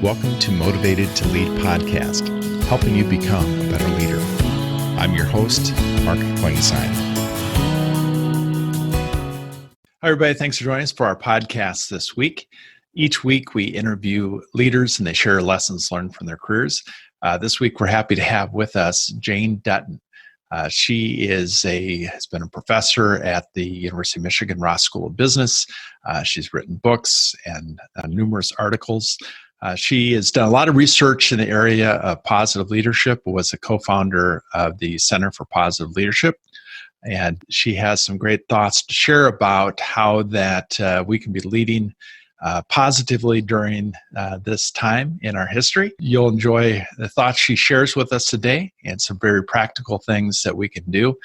Welcome to Motivated to Lead podcast, helping you become a better leader. I'm your host, Mark Quainsine. Hi, everybody. Thanks for joining us for our podcast this week. Each week, we interview leaders and they share lessons learned from their careers. This week, we're happy to have with us Jane Dutton. She has been a professor at the University of Michigan Ross School of Business. She's written books and numerous articles. She has done a lot of research in the area of positive leadership, was a co-founder of the Center for Positive Leadership. And she has some great thoughts to share about how that we can be leading positively during this time in our history. You'll enjoy the thoughts she shares with us today and some very practical things that we can do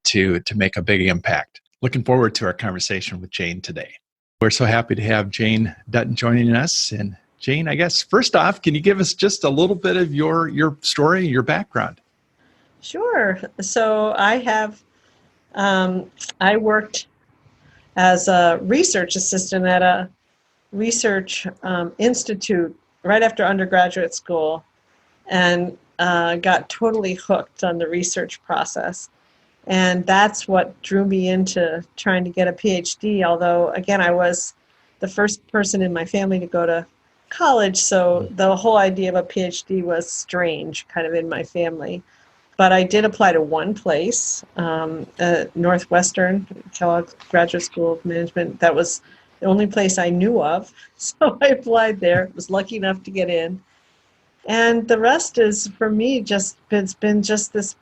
to make a big impact. Looking forward to our conversation with Jane today. We're so happy to have Jane Dutton joining us. And Jane, I guess, first off, can you give us just a little bit of your story, your background? Sure. So I worked as a research assistant at a research institute right after undergraduate school, and got totally hooked on the research process. And that's what drew me into trying to get a PhD, although, again, I was the first person in my family to go to college, so the whole idea of a PhD was strange, kind of in my family. But I did apply to one place, Northwestern, Kellogg Graduate School of Management. That was the only place I knew of. So I applied there, was lucky enough to get in. And the rest is, for me, it's been just this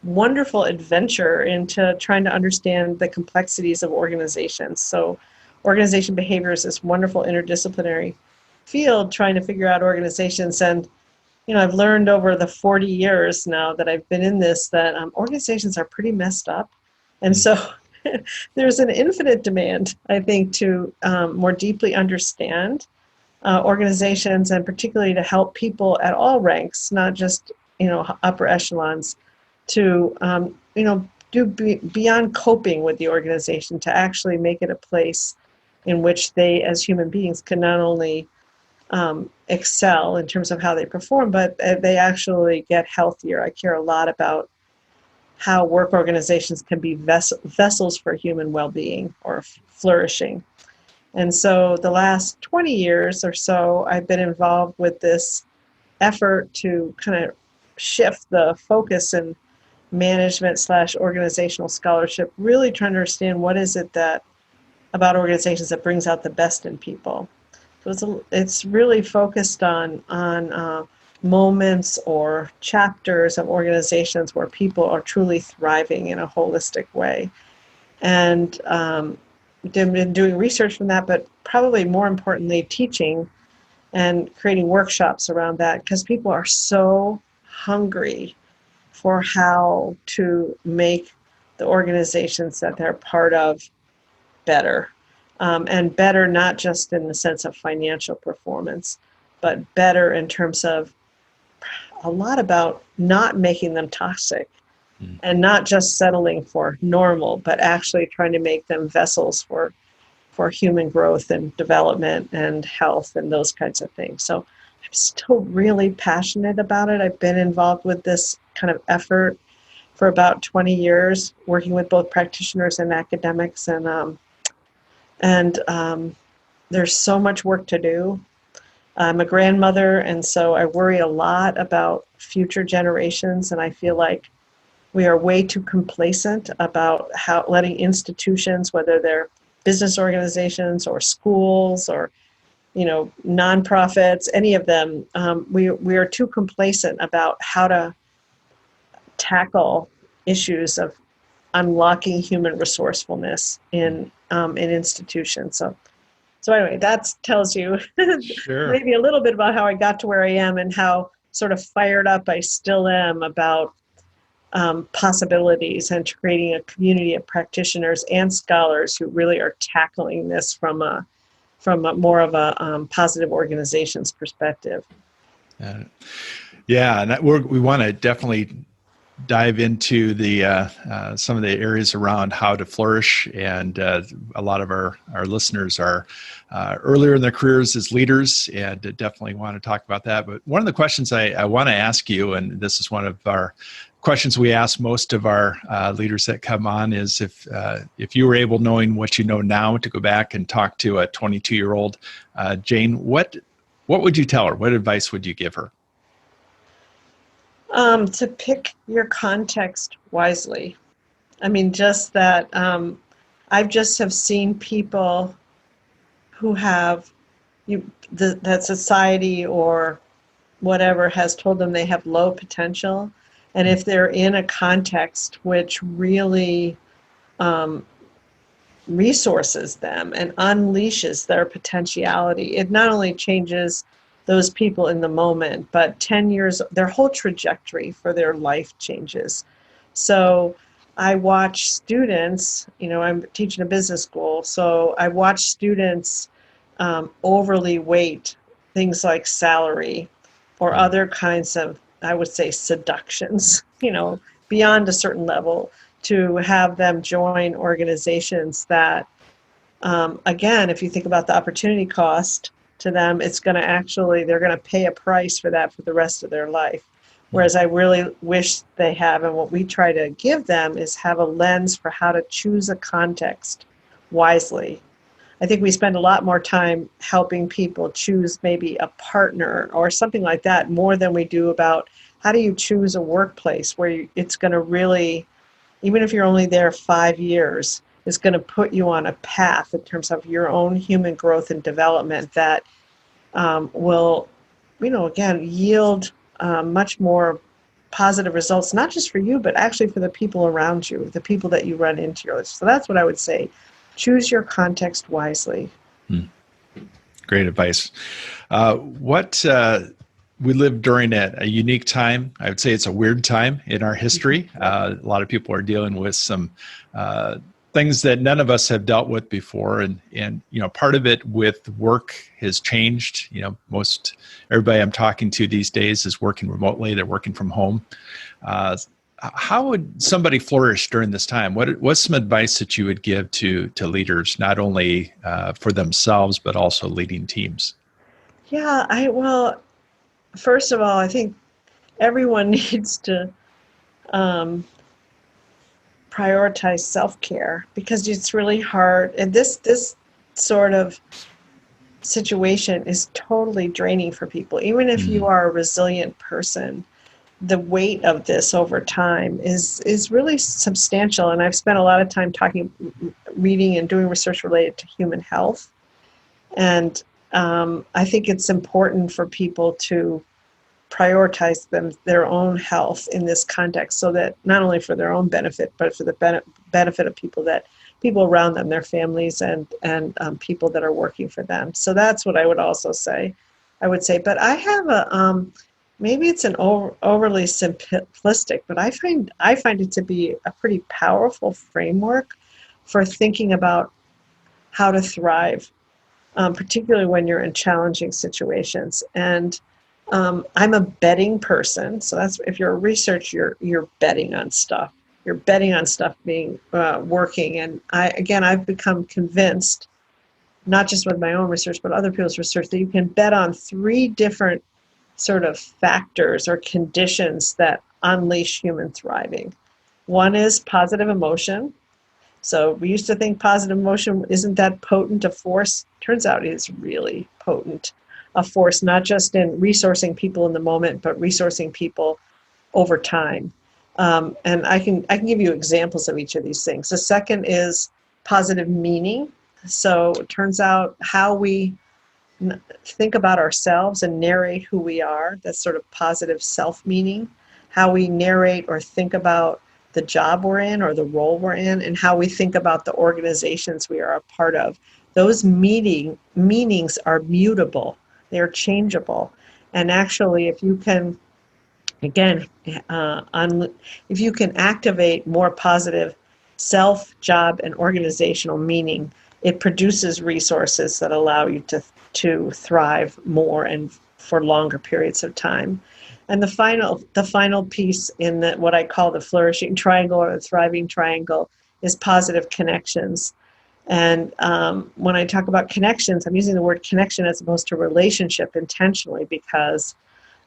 wonderful adventure into trying to understand the complexities of organizations. So organization behavior is this wonderful interdisciplinary field trying to figure out organizations. And I've learned over the 40 years now that I've been in this that organizations are pretty messed up. And so there's an infinite demand, I think, to more deeply understand organizations, and particularly to help people at all ranks, not just, upper echelons, to, do beyond coping with the organization, to actually make it a place in which they, as human beings, can not only excel in terms of how they perform, but they actually get healthier. I care a lot about how work organizations can be vessels for human well-being or flourishing. And so the last 20 years or so, I've been involved with this effort to kind of shift the focus in management/organizational scholarship, really trying to understand what is it that about organizations that brings out the best in people. So it's really focused on moments or chapters of organizations where people are truly thriving in a holistic way. And been doing research from that, but probably more importantly, teaching and creating workshops around that, because people are so hungry for how to make the organizations that they're part of better. And better not just in the sense of financial performance, but better in terms of a lot about not making them toxic and not just settling for normal, but actually trying to make them vessels for human growth and development and health and those kinds of things. So I'm still really passionate about it. I've been involved with this kind of effort for about 20 years, working with both practitioners and academics, and there's so much work to do. I'm a grandmother, and so I worry a lot about future generations, and I feel like we are way too complacent about how letting institutions, whether they're business organizations or schools or nonprofits, any of them, we are too complacent about how to tackle issues of unlocking human resourcefulness in institutions. So anyway, that tells you Sure. maybe a little bit about how I got to where I am and how sort of fired up I still am about possibilities and creating a community of practitioners and scholars who really are tackling this from a more of a positive organizations perspective. Yeah, and we want to definitely dive into the some of the areas around how to flourish. And a lot of our listeners are earlier in their careers as leaders, and definitely want to talk about that. But one of the questions I want to ask you, and this is one of our questions we ask most of our leaders that come on, is if you were able, knowing what you know now, to go back and talk to a 22-year-old Jane, what would you tell her? What advice would you give her? To pick your context wisely. I mean, just that I've just have seen people who have that society or whatever has told them they have low potential, and if they're in a context which really resources them and unleashes their potentiality, it not only changes those people in the moment, but 10 years, their whole trajectory for their life changes. So I watch students, I'm teaching a business school, so I watch students overly weight things like salary or other kinds of, I would say, seductions, beyond a certain level, to have them join organizations that, again, if you think about the opportunity cost to them, it's going to actually, they're going to pay a price for that for the rest of their life. Whereas I really wish they have, and what we try to give them is have a lens for how to choose a context wisely. I think we spend a lot more time helping people choose maybe a partner or something like that more than we do about how do you choose a workplace where it's going to really, even if you're only there 5 years, is going to put you on a path in terms of your own human growth and development that will, again, yield much more positive results, not just for you, but actually for the people around you, the people that you run into. So that's what I would say. Choose your context wisely. Great advice. We live during a unique time. I would say it's a weird time in our history. A lot of people are dealing with some things that none of us have dealt with before, and part of it with work has changed. Most everybody I'm talking to these days is working remotely. They're working from home. How would somebody flourish during this time? What's some advice that you would give to leaders, not only for themselves but also leading teams? Yeah, well, first of all, I think everyone needs to prioritize self-care, because it's really hard, and this sort of situation is totally draining for people. Even if you are a resilient person, the weight of this over time is really substantial. And I've spent a lot of time reading and doing research related to human health, and I think it's important for people to prioritize their own health in this context, so that not only for their own benefit, but for the benefit of people around them, their families, and people that are working for them. So that's what I would also say. But I have maybe it's an overly simplistic, but I find it to be a pretty powerful framework for thinking about how to thrive, particularly when you're in challenging situations. And I'm a betting person, so that's, if you're a researcher, you're betting on stuff. You're betting on stuff being working. And I've become convinced, not just with my own research, but other people's research, that you can bet on 3 different sort of factors or conditions that unleash human thriving. One is positive emotion. So we used to think positive emotion isn't that potent a force. Turns out it is really potent a force, not just in resourcing people in the moment, but resourcing people over time. And I can give you examples of each of these things. The second is positive meaning. So it turns out how we think about ourselves and narrate who we are, that's sort of positive self-meaning. How we narrate or think about the job we're in or the role we're in, and how we think about the organizations we are a part of. Those meanings are mutable. They're changeable. And actually, if you can, again, if you can activate more positive self, job, and organizational meaning, it produces resources that allow you to thrive more and for longer periods of time. And the final piece in what I call the flourishing triangle or the thriving triangle is positive connections. And when I talk about connections, I'm using the word connection as opposed to relationship intentionally because,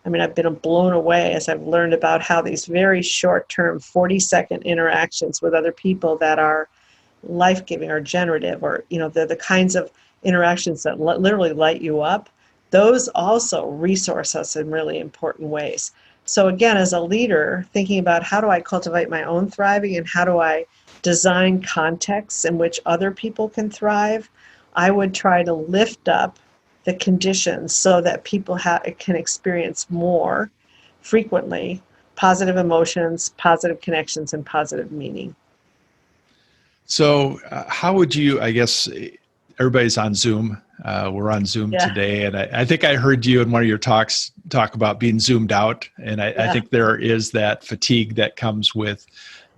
I mean, I've been blown away as I've learned about how these very short-term 40-second interactions with other people that are life-giving or generative, or they're the kinds of interactions that literally light you up. Those also resource us in really important ways. So again, as a leader, thinking about how do I cultivate my own thriving and how do I design contexts in which other people can thrive, I would try to lift up the conditions so that people can experience more frequently positive emotions, positive connections, and positive meaning. So, how would you, I guess, everybody's on Zoom. We're on Zoom Yeah, today. And I think I heard you in one of your talks talk about being zoomed out. And I yeah. think there is that fatigue that comes with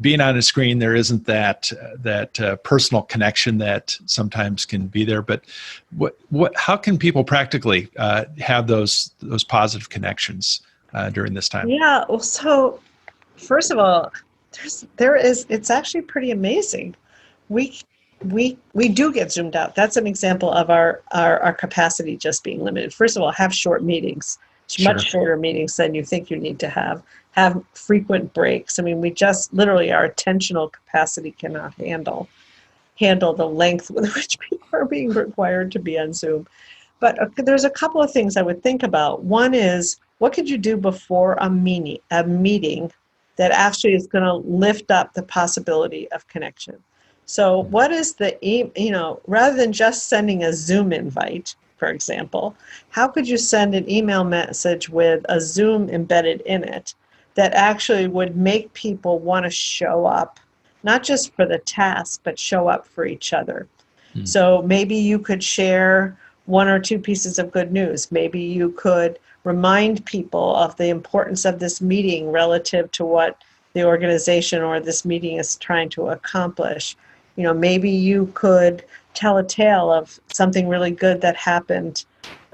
being on a screen. There isn't that personal connection that sometimes can be there. But how can people practically have those positive connections during this time? Yeah, well, so first of all, it's actually pretty amazing. We we do get zoomed out. That's an example of our capacity just being limited. First of all, have short meetings, much Sure. shorter meetings than you think you need to have. Have frequent breaks. I mean, we just literally our attentional capacity cannot handle the length with which people are being required to be on Zoom. But there's a couple of things I would think about. One is, what could you do before a meeting that actually is going to lift up the possibility of connection? So what is rather than just sending a Zoom invite, for example, how could you send an email message with a Zoom embedded in it that actually would make people want to show up, not just for the task, but show up for each other? Mm. So maybe you could share one or two pieces of good news. Maybe you could remind people of the importance of this meeting relative to what the organization or this meeting is trying to accomplish. Maybe you could tell a tale of something really good that happened,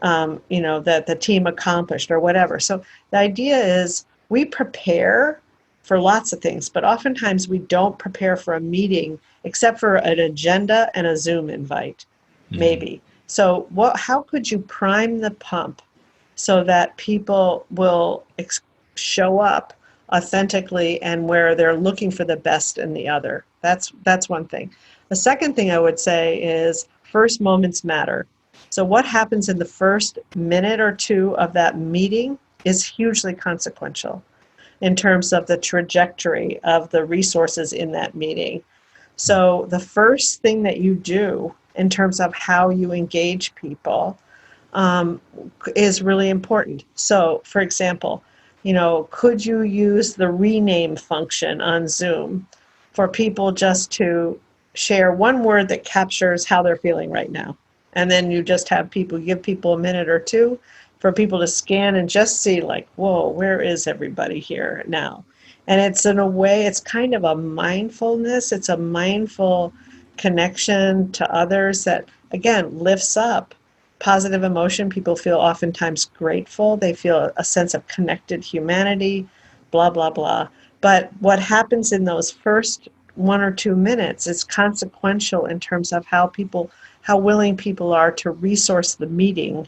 that the team accomplished or whatever. So the idea is we prepare for lots of things, but oftentimes we don't prepare for a meeting except for an agenda and a Zoom invite, Mhm. maybe. So how could you prime the pump so that people will show up authentically and where they're looking for the best in the other? That's one thing. The second thing I would say is first moments matter. So what happens in the first minute or two of that meeting is hugely consequential in terms of the trajectory of the resources in that meeting. So the first thing that you do in terms of how you engage people um, is really important. So, for example, could you use the rename function on Zoom for people just to share one word that captures how they're feeling right now? And then you just give people a minute or two for people to scan and just see, like, whoa, where is everybody here now? And it's in a way, it's kind of a mindfulness, it's a mindful connection to others that, again, lifts up positive emotion. People feel oftentimes grateful. They feel a sense of connected humanity, blah, blah, blah. But what happens in those first 1 or 2 minutes is consequential in terms of how willing people are to resource the meeting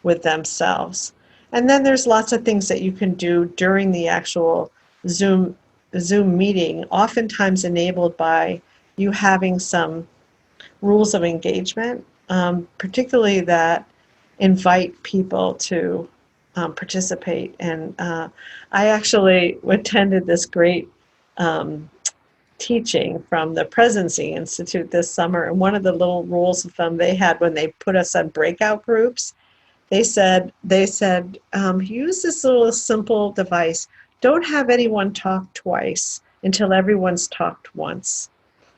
with themselves. And then there's lots of things that you can do during the actual Zoom Zoom meeting, oftentimes enabled by you having some rules of engagement, particularly that invite people to participate. And I actually attended this great um, teaching from the Presidency Institute this summer. And one of the little rules of thumb they had when they put us on breakout groups, they said, use this little simple device. Don't have anyone talk twice until everyone's talked once.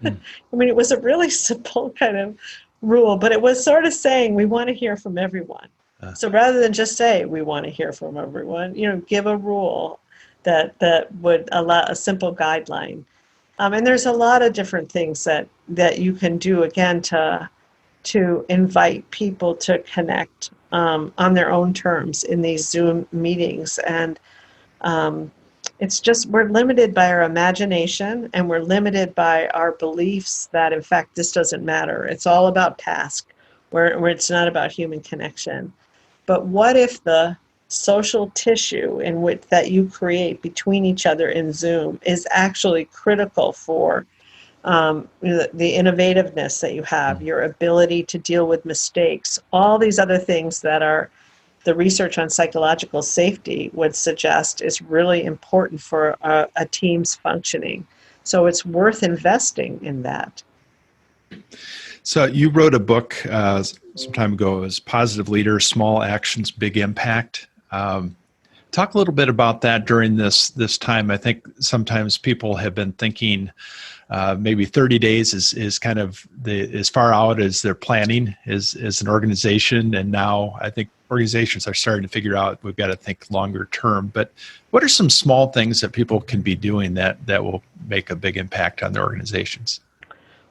Mm. I mean, it was a really simple kind of rule, but it was sort of saying we want to hear from everyone. Uh, So rather than just say we want to hear from everyone, give a rule that would allow a simple guideline. And there's a lot of different things that you can do again to invite people to connect on their own terms in these Zoom meetings. And It's just we're limited by our imagination, and we're limited by our beliefs that, in fact, this doesn't matter. It's all about task, where it's not about human connection. But what if the social tissue in which that you create between each other in Zoom is actually critical for the innovativeness that you have, your ability to deal with mistakes, all these other things that are the research on psychological safety would suggest is really important for a team's functioning. So it's worth investing in that. So you wrote a book some time ago. It was Positive Leaders, Small Actions, Big Impact. Talk a little bit about that during this time. I think sometimes people have been thinking maybe 30 days is kind of as far out as they're planning as an organization. And now I think organizations are starting to figure out we've got to think longer term. But what are some small things that people can be doing that will make a big impact on their organizations?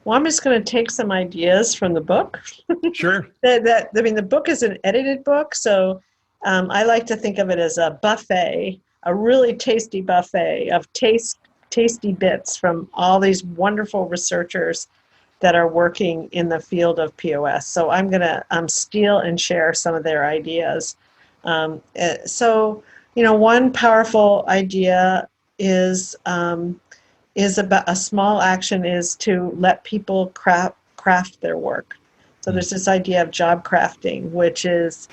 Well, I'm just going to take some ideas from the book. Sure. The book is an edited book, so I like to think of it as a buffet, a really tasty buffet of tasty bits from all these wonderful researchers that are working in the field of POS. So I'm going to steal and share some of their ideas. One powerful idea is about a small action is to let people craft their work. So there's this idea of job crafting, which is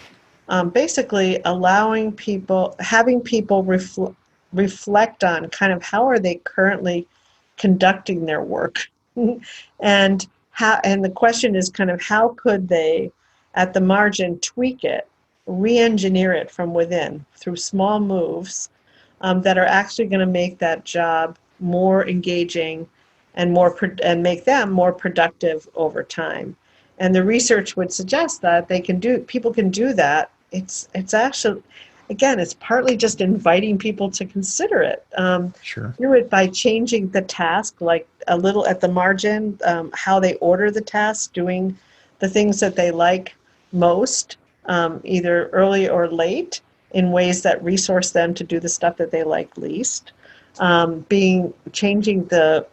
basically allowing people, having people reflect on kind of how are they currently conducting their work, and the question is kind of how could they, at the margin, tweak it, re-engineer it from within through small moves that are actually going to make that job more engaging and make them more productive over time. And the research would suggest that people can do that. It's actually, again, it's partly just inviting people to consider it. Sure. Do it by changing the task, like a little at the margin, how they order the task, doing the things that they like most, either early or late, in ways that resource them to do the stuff that they like least. Changing the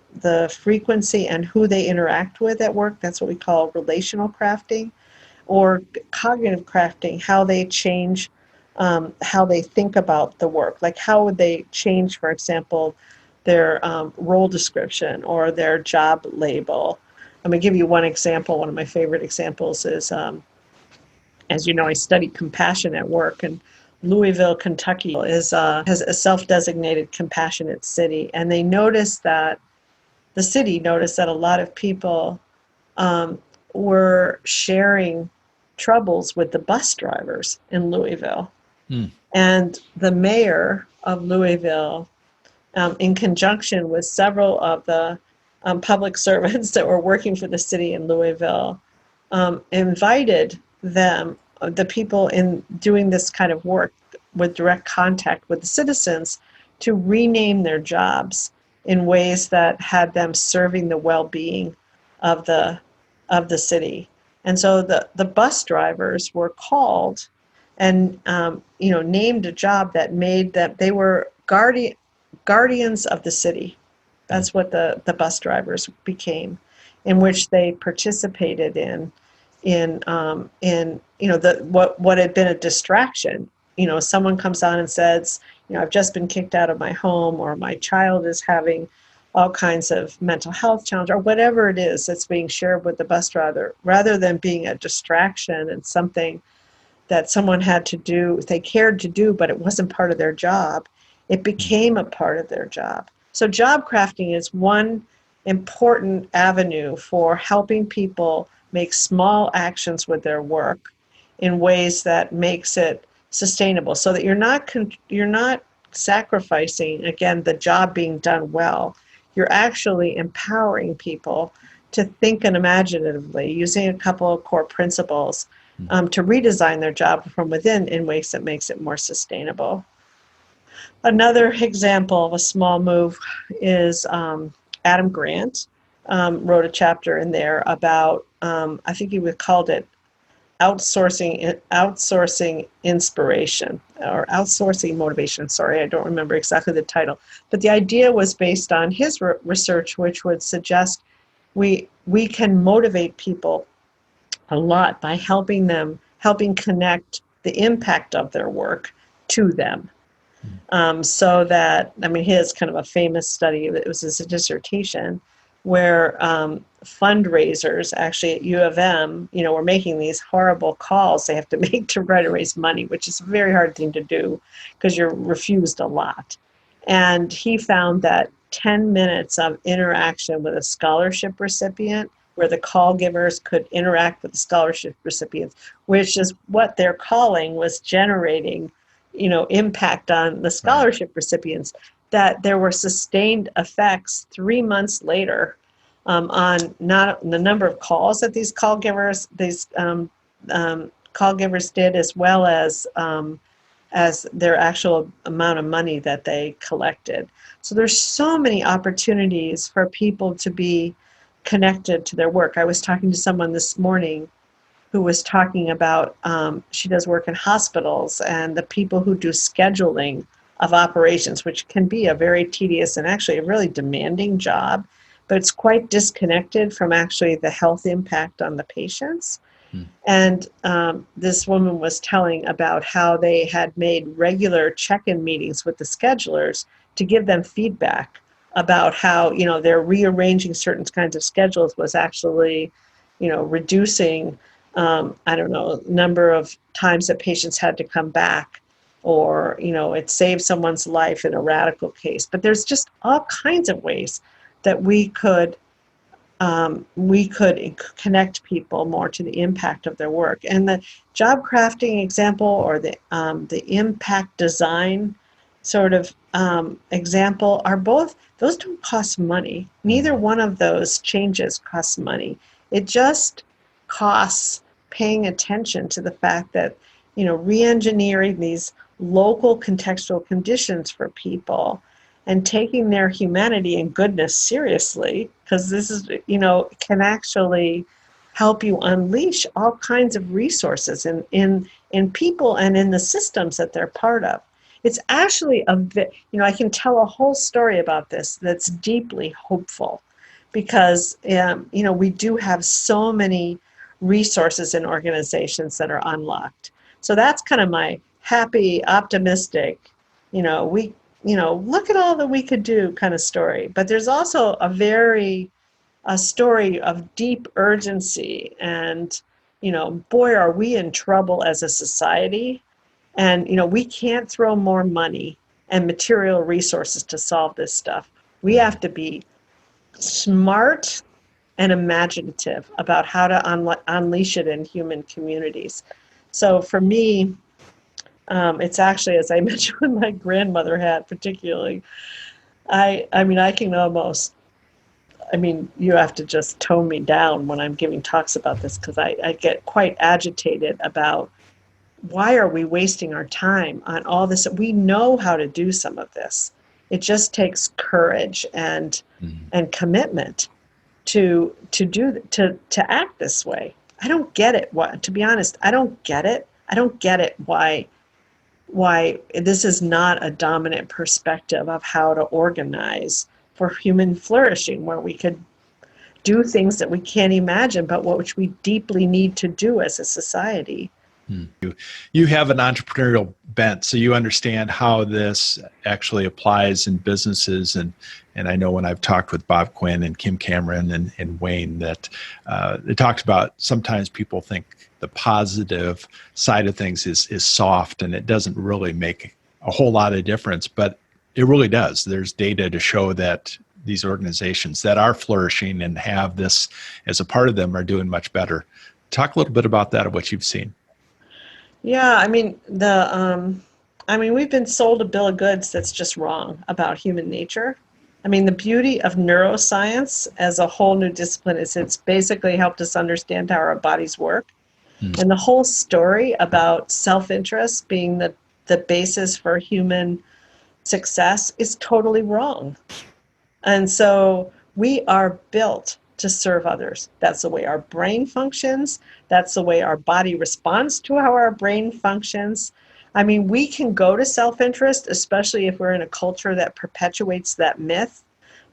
frequency and who they interact with at work. That's what we call relational crafting, or cognitive crafting, how they change how they think about the work. Like how would they change, for example, their role description or their job label. I'm going to give you one example. One of my favorite examples is, as you know, I studied compassion at work, and Louisville, Kentucky has a self-designated compassionate city, and the city noticed that a lot of people were sharing troubles with the bus drivers in Louisville. And the mayor of Louisville, in conjunction with several of the public servants that were working for the city in Louisville, invited the people in doing this kind of work with direct contact with the citizens, to rename their jobs in ways that had them serving the well-being of the city. And so the bus drivers were called and named a job that made them, they were guardians of the city. That's what the bus drivers became, in which they participated in what had been a distraction. Someone comes on and says, I've just been kicked out of my home, or my child is having all kinds of mental health challenge, or whatever it is that's being shared with the bus driver, rather than being a distraction and something that someone had to do, they cared to do, but it wasn't part of their job. It became a part of their job. So job crafting is one important avenue for helping people make small actions with their work in ways that makes it sustainable, so that you're not sacrificing, again, the job being done well. You're actually empowering people to think and imaginatively, using a couple of core principles to redesign their job from within in ways that makes it more sustainable. Another example of a small move is Adam Grant wrote a chapter in there about, I think he called it outsourcing inspiration or outsourcing motivation. Sorry, I don't remember exactly the title, but the idea was based on his research, which would suggest we can motivate people a lot by helping connect the impact of their work to them. So that, I mean, his kind of a famous study, it was his dissertation, where fundraisers actually at U of M, were making these horrible calls they have to make to try to raise money, which is a very hard thing to do because you're refused a lot. And he found that 10 minutes of interaction with a scholarship recipient, where the call givers could interact with the scholarship recipients, which is what their calling was generating, impact on the scholarship recipients, that there were sustained effects 3 months later on not the number of calls that these call givers did, as well as their actual amount of money that they collected. So there's so many opportunities for people to be connected to their work. I was talking to someone this morning who was talking about, she does work in hospitals, and the people who do scheduling of operations, which can be a very tedious and actually a really demanding job, but it's quite disconnected from actually the health impact on the patients. And this woman was telling about how they had made regular check-in meetings with the schedulers to give them feedback about how, they're rearranging certain kinds of schedules was actually, reducing, number of times that patients had to come back, or, it saved someone's life in a radical case. But there's just all kinds of ways that we could connect people more to the impact of their work. And the job crafting example, or the impact design sort of example, are both, those don't cost money. Neither one of those changes costs money. It just costs paying attention to the fact that, re-engineering these local contextual conditions for people and taking their humanity and goodness seriously, because this is, can actually help you unleash all kinds of resources in people and in the systems that they're part of. It's actually I can tell a whole story about this that's deeply hopeful, because, we do have so many resources in organizations that are unlocked. So that's kind of my happy, optimistic, look at all that we could do kind of story. But there's also a story of deep urgency, and, boy, are we in trouble as a society. And, we can't throw more money and material resources to solve this stuff. We have to be smart and imaginative about how to unleash it in human communities. So for me, it's actually, as I mentioned, with my grandmother hat particularly, I can almost, you have to just tone me down when I'm giving talks about this, because I get quite agitated about, why are we wasting our time on all this? We know how to do some of this. It just takes courage and commitment to act this way. I don't get it. To be honest, I don't get it. I don't get it why this is not a dominant perspective of how to organize for human flourishing, where we could do things that we can't imagine, but which we deeply need to do as a society. You have an entrepreneurial bent, so you understand how this actually applies in businesses. And I know when I've talked with Bob Quinn and Kim Cameron and Wayne, that they talked about, sometimes people think the positive side of things is soft, and it doesn't really make a whole lot of difference, but it really does. There's data to show that these organizations that are flourishing and have this as a part of them are doing much better. Talk a little bit about that, of what you've seen. Yeah, we've been sold a bill of goods that's just wrong about human nature. The beauty of neuroscience as a whole new discipline is it's basically helped us understand how our bodies work. And the whole story about self-interest being the basis for human success is totally wrong. And so we are built to serve others. That's the way our brain functions. That's the way our body responds to how our brain functions. I mean, we can go to self-interest, especially if we're in a culture that perpetuates that myth,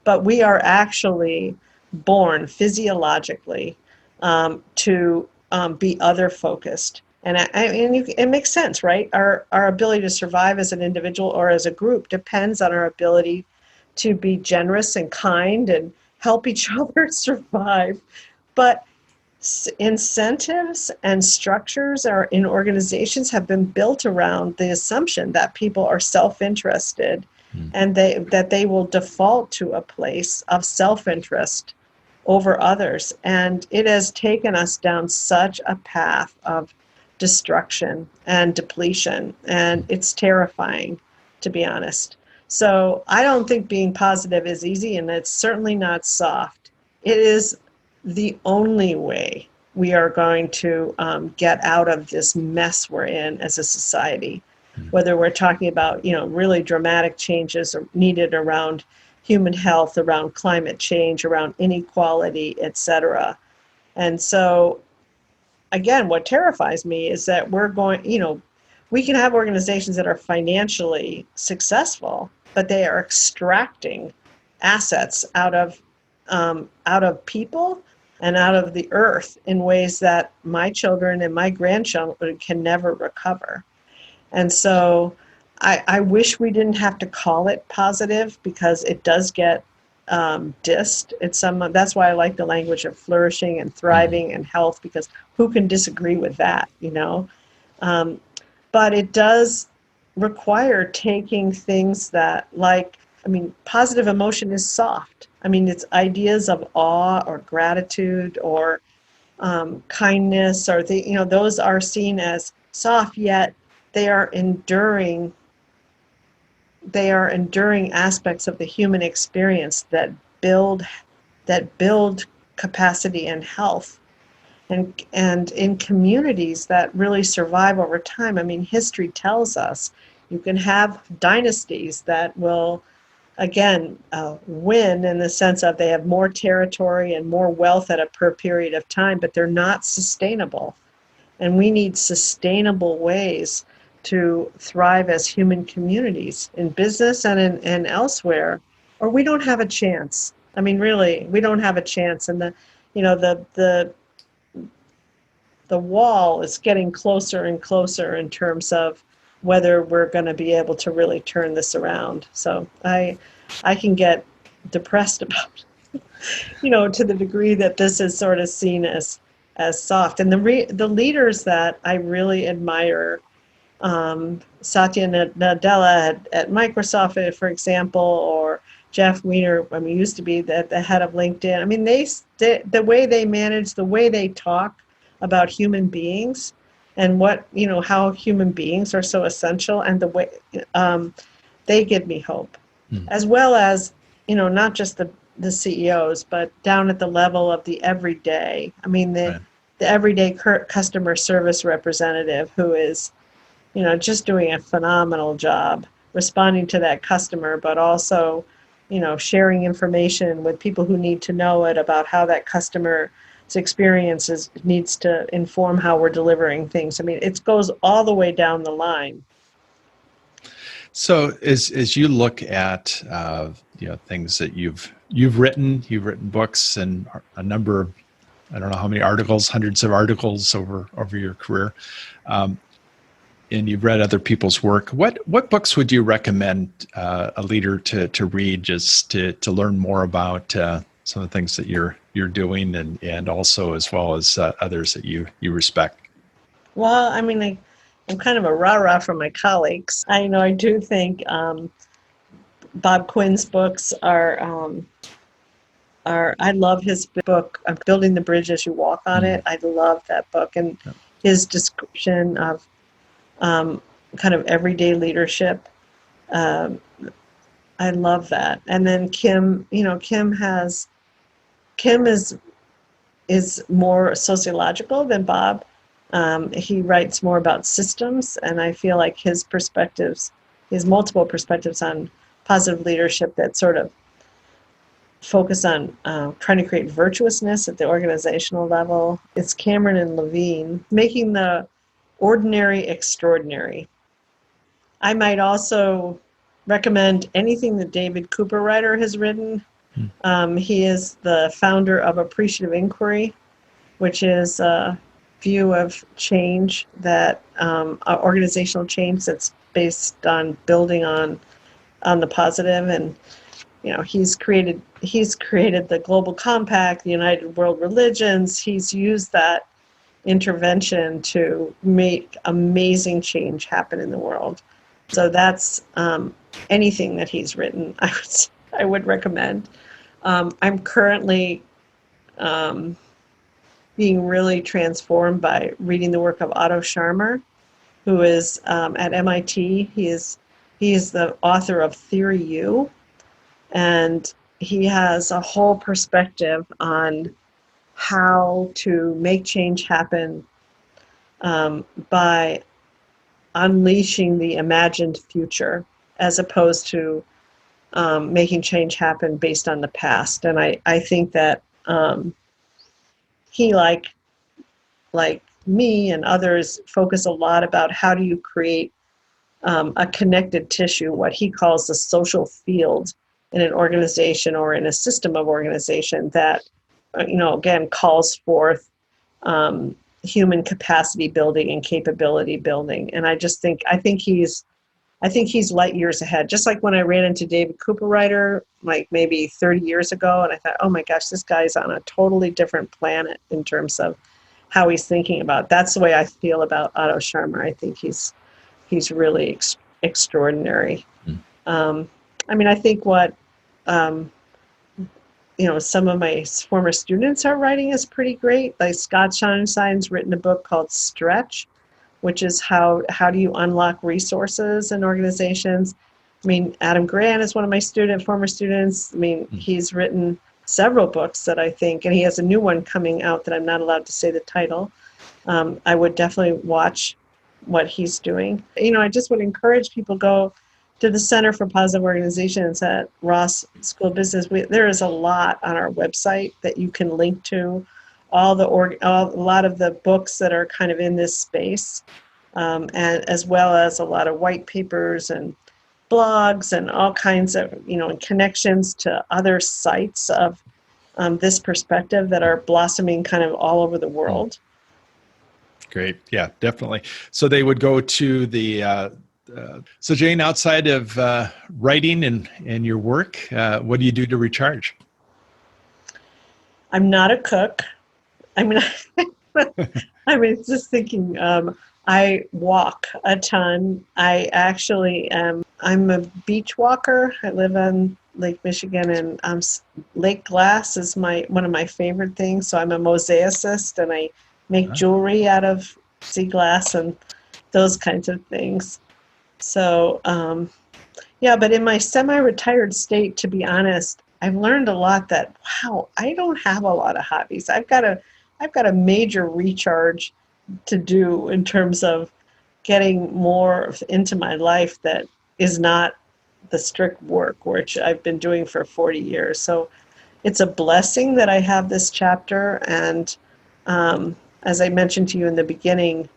but we are actually born physiologically to be other focused. And it makes sense, right? Our ability to survive as an individual or as a group depends on our ability to be generous and kind and help each other survive. But incentives and structures in organizations have been built around the assumption that people are self-interested and that they will default to a place of self-interest over others. And it has taken us down such a path of destruction and depletion, and it's terrifying, to be honest. So I don't think being positive is easy, and it's certainly not soft. It is the only way we are going to get out of this mess we're in as a society, whether we're talking about, really dramatic changes needed around human health, around climate change, around inequality, etc. And so, again, what terrifies me is that we can have organizations that are financially successful, but they are extracting assets out of people and out of the earth in ways that my children and my grandchildren can never recover. And so I wish we didn't have to call it positive, because it does get dissed. That's why I like the language of flourishing and thriving and health, because who can disagree with that, but it does require taking things that, positive emotion is soft. It's ideas of awe or gratitude or kindness, or those are seen as soft, yet they are enduring aspects of the human experience that build capacity and health, and in communities that really survive over time. History tells us you can have dynasties that will, again, win in the sense of they have more territory and more wealth per period of time, but they're not sustainable. And we need sustainable ways to thrive as human communities in business and elsewhere, or we don't have a chance. Really, we don't have a chance. And the wall is getting closer and closer in terms of whether we're going to be able to really turn this around. So I can get depressed about, to the degree that this is sort of seen as soft. And the leaders that I really admire, Satya Nadella at Microsoft, for example, or Jeff Weiner, used to be the head of LinkedIn. The way they manage, the way they talk about human beings, and how human beings are so essential, and the way they give me hope, as well as not just the CEOs, but down at the level of the everyday. The everyday customer service representative who is just doing a phenomenal job responding to that customer, but also sharing information with people who need to know it about how that customer's experiences needs to inform how we're delivering things. It goes all the way down the line. So as you look at things that you've written books and a number of, I don't know how many articles, hundreds of articles over your career, and you've read other people's work. What books would you recommend a leader to read, just to learn more about some of the things that you're doing, and also as well as others that you respect? Well, I'm kind of a rah-rah from my colleagues. I do think Bob Quinn's books are. I love his book, Building the Bridge as You Walk on It. I love that book, and his description of kind of everyday leadership. I love that. And then Kim is more sociological than Bob. He writes more about systems, and I feel like his multiple perspectives on positive leadership that sort of focus on trying to create virtuousness at the organizational level. It's Cameron and Levine, making the ordinary extraordinary. I might also recommend anything that David Cooperrider has written. He is the founder of Appreciative Inquiry, which is a view of change that organizational change that's based on building on the positive. And he's created the Global Compact, the United World Religions. He's used that intervention to make amazing change happen in the world. So that's anything that he's written, I would recommend. I'm currently being really transformed by reading the work of Otto Scharmer, who is at MIT. He is the author of Theory U, and he has a whole perspective on how to make change happen by unleashing the imagined future, as opposed to making change happen based on the past. And I think that he, like me and others, focus a lot about how do you create a connected tissue, what he calls the social field in an organization or in a system of organization that, again, calls forth human capacity building and capability building. And I think he's light years ahead. Just like when I ran into David Cooperrider, like maybe 30 years ago, and I thought, oh my gosh, this guy's on a totally different planet in terms of how he's thinking about it. That's the way I feel about Otto Scharmer. I think he's really extraordinary. I think what some of my former students are writing is pretty great. Like Scott Schonstein's written a book called Stretch, which is how do you unlock resources in organizations. Adam Grant is one of my former students. He's written several books that I think, and he has a new one coming out that I'm not allowed to say the title. I would definitely watch what he's doing. I just would encourage people go to the Center for Positive Organizations at Ross School of Business. There is a lot on our website that you can link to, a lot of the books that are kind of in this space, and as well as a lot of white papers and blogs and all kinds of, connections to other sites of this perspective that are blossoming kind of all over the world. Great. Yeah, definitely. So they would go to the, so Jane, outside of writing and your work, what do you do to recharge? I'm not a cook. Just thinking, I walk a ton. I actually I'm a beach walker. I live on Lake Michigan, and Lake glass is one of my favorite things. So I'm a mosaicist, and I make jewelry out of sea glass and those kinds of things. So, but in my semi-retired state, to be honest, I've learned a lot that, wow, I don't have a lot of hobbies. I've got a major recharge to do in terms of getting more into my life that is not the strict work, which I've been doing for 40 years. So it's a blessing that I have this chapter. And as I mentioned to you in the beginning,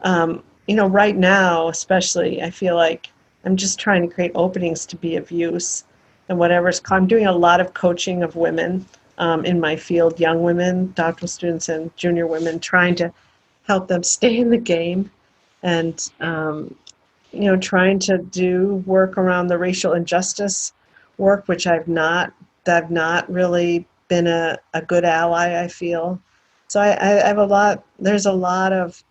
right now, especially, I feel like I'm just trying to create openings to be of use and I'm doing a lot of coaching of women in my field, young women, doctoral students, and junior women, trying to help them stay in the game and, trying to do work around the racial injustice work, which I've not really been a good ally, I feel. So I have there's a lot of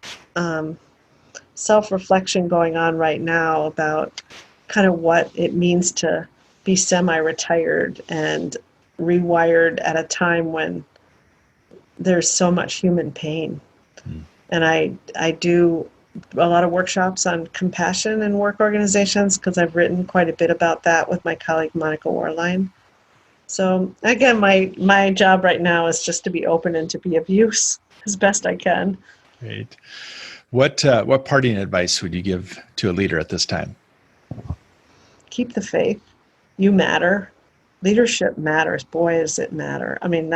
self-reflection going on right now about kind of what it means to be semi-retired and rewired at a time when there's so much human pain. And I do a lot of workshops on compassion in work organizations because I've written quite a bit about that with my colleague Monica Warline. So again, my job right now is just to be open and to be of use as best I can. Great. What parting advice would you give to a leader at this time? Keep the faith. You matter. leadership matters. Boy, does it matter. I mean,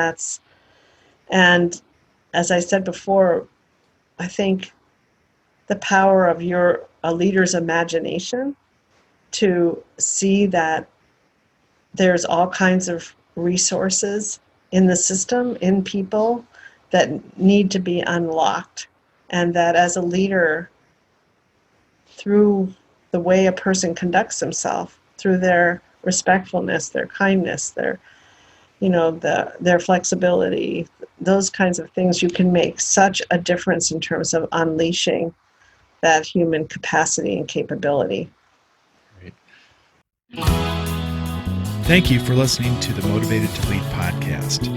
and as I said before, I think the power of a leader's imagination to see that there's all kinds of resources in the system, in people, that need to be unlocked. And that as a leader, through the way a person conducts himself, through their respectfulness, their kindness, their flexibility, those kinds of things, you can make such a difference in terms of unleashing that human capacity and capability. Great. Thank you for listening to the Motivated to Lead podcast.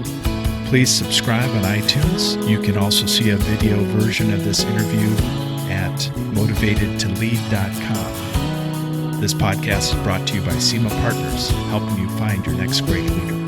Please subscribe on iTunes. You can also see a video version of this interview at motivatedtolead.com. This podcast is brought to you by SEMA Partners, helping you find your next great leader.